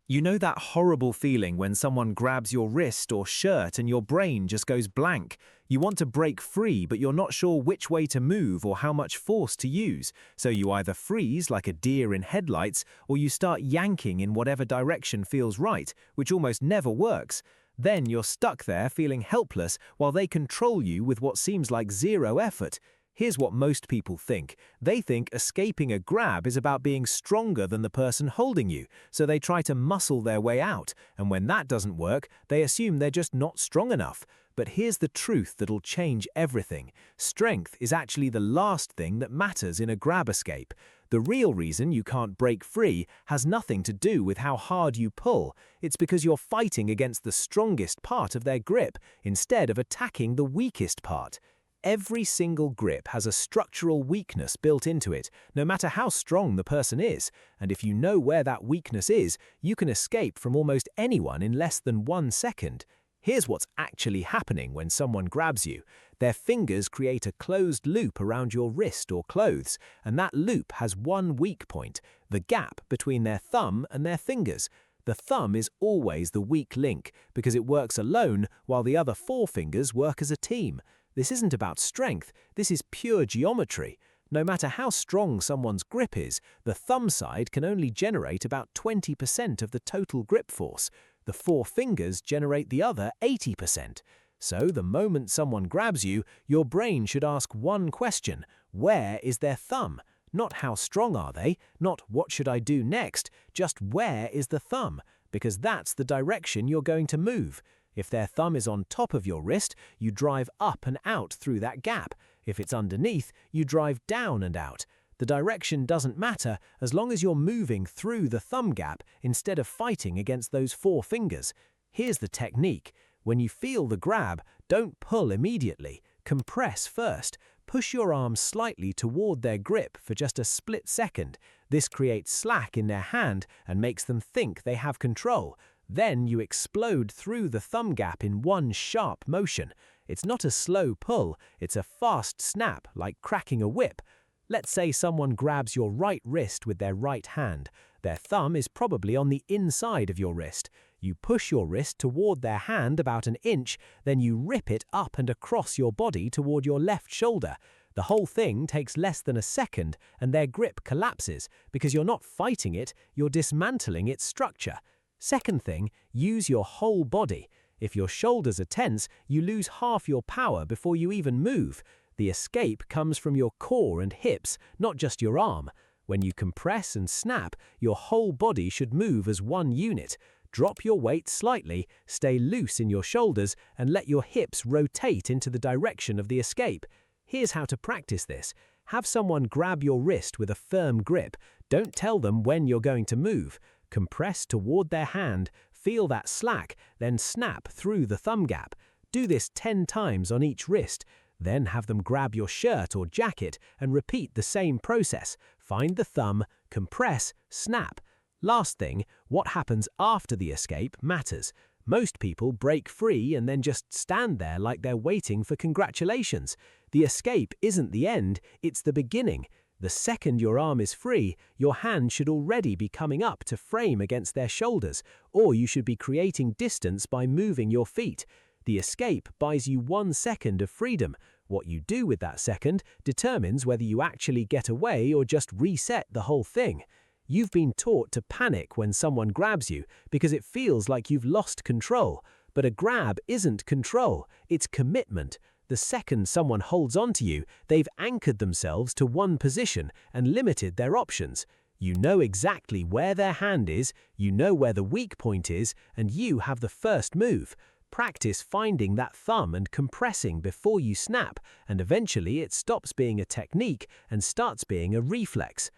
You know that horrible feeling when someone grabs your wrist or shirt and your brain just goes blank? You want to break free, but you're not sure which way to move or how much force to use. So you either freeze like a deer in headlights, or you start yanking in whatever direction feels right, which almost never works. Then you're stuck there feeling helpless while they control you with what seems like zero effort. Here's what most people think. They think escaping a grab is about being stronger than the person holding you, so they try to muscle their way out, and when that doesn't work, they assume they're just not strong enough. But here's the truth that'll change everything. Strength is actually the last thing that matters in a grab escape. The real reason you can't break free has nothing to do with how hard you pull. It's because you're fighting against the strongest part of their grip instead of attacking the weakest part. Every single grip has a structural weakness built into it, no matter how strong the person is, and if you know where that weakness is, you can escape from almost anyone in less than 1 second. Here's what's actually happening when someone grabs you. Their fingers create a closed loop around your wrist or clothes, and that loop has one weak point, the gap between their thumb and their fingers. The thumb is always the weak link because it works alone while the other 4 fingers work as a team. This isn't about strength, this is pure geometry. No matter how strong someone's grip is, the thumb side can only generate about 20% of the total grip force. The 4 fingers generate the other 80%. So the moment someone grabs you, your brain should ask one question: where is their thumb? Not how strong are they, not what should I do next, just where is the thumb, because that's the direction you're going to move. If their thumb is on top of your wrist, you drive up and out through that gap. If it's underneath, you drive down and out. The direction doesn't matter as long as you're moving through the thumb gap instead of fighting against those 4 fingers. Here's the technique. When you feel the grab, don't pull immediately. Compress first. Push your arm slightly toward their grip for just a split second. This creates slack in their hand and makes them think they have control. Then you explode through the thumb gap in one sharp motion. It's not a slow pull, it's a fast snap like cracking a whip. Let's say someone grabs your right wrist with their right hand. Their thumb is probably on the inside of your wrist. You push your wrist toward their hand about an inch, then you rip it up and across your body toward your left shoulder. The whole thing takes less than a second and their grip collapses because you're not fighting it, you're dismantling its structure. Second thing, use your whole body. If your shoulders are tense, you lose half your power before you even move. The escape comes from your core and hips, not just your arm. When you compress and snap, your whole body should move as one unit. Drop your weight slightly, stay loose in your shoulders, and let your hips rotate into the direction of the escape. Here's how to practice this. Have someone grab your wrist with a firm grip. Don't tell them when you're going to move. Compress toward their hand, feel that slack, then snap through the thumb gap. Do this 10 times on each wrist. Then have them grab your shirt or jacket and repeat the same process. Find the thumb, compress, snap. Last thing, what happens after the escape matters. Most people break free and then just stand there like they're waiting for congratulations. The escape isn't the end, it's the beginning. The second your arm is free, your hand should already be coming up to frame against their shoulders, or you should be creating distance by moving your feet. The escape buys you 1 second of freedom. What you do with that second determines whether you actually get away or just reset the whole thing. You've been taught to panic when someone grabs you because it feels like you've lost control. But a grab isn't control, it's commitment. The second someone holds onto you, they've anchored themselves to one position and limited their options. You know exactly where their hand is, you know where the weak point is, and you have the first move. Practice finding that thumb and compressing before you snap, and eventually it stops being a technique and starts being a reflex.